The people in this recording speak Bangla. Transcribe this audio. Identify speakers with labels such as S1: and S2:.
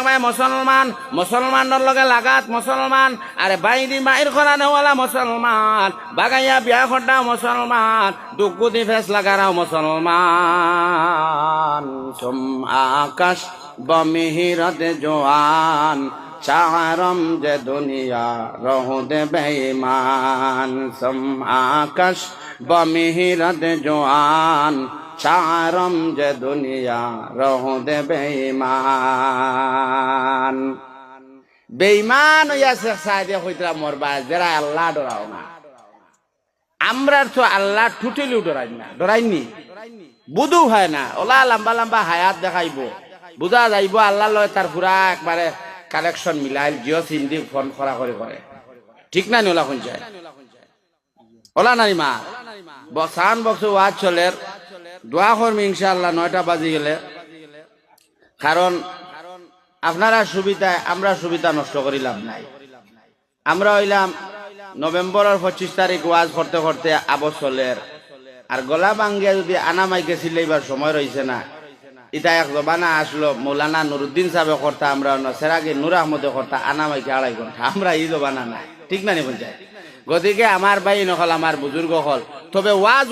S1: সময় মুসলমান মুসলমানের লগে লাগাত মুসলমান আরে বাইদি মায়ের খরানেওয়ালা মুসলমান বাগাইয়া বিয়া খটা মুসলমান দুগুদি ফেস লাগারাও মুসলমান সোম আকাশ বমিহিরত জোয়ান চারম যে দুনিয়া রহুদে বেঈমান সোম আকাশ বমিহিরত জোয়ান চারম যে দুনিয়া রহুদে বেঈমান বেঈমান হইয়া শেখ সাহেবে হইতরা মরবা যারা আল্লাহ ডরাও না আমরা তো আল্লাহ টুটেলিও ডরাইনি বুধু হয় না ওলা লম্বা লম্বা হায়াত দেখাইব বুঝা যাইব আল্লাহ লয় তার পুরা একবারে কালেকশন মিলাইল জিও সিম দি ফোন করা করে ঠিক না ওলা কোন যায় ওলা নারী মা সাউন্ড বক্স ওয়াজ চলে দোয়া করবি ইনশাআল্লাহ 9টা বাজে গেলে কারণ আপনারা সুবিধায় আমরা সুবিধা নষ্ট করি লাভ নাই আমরা হইলাম নভেম্বরের 25 তারিখ ওয়াজ করতে করতে আবসলের আর গলা ভাঙ্গিয়া যদি আনা মাইকে সিলাইবার সময় রয়েছে না এটা এক জবানা আসলো মৌলানা নুরুদ্দিন সাহেব করতা আমরা সেরাগে নূর আহমদে করতা আনা মাইকে 2.5 ঘন্টা আমরা এই জবানা নাই ঠিক না নি পঞ্চায়েত গতিকে আমার ভাই নকল আমার বুজুর্গ হল তবে ওয়াজ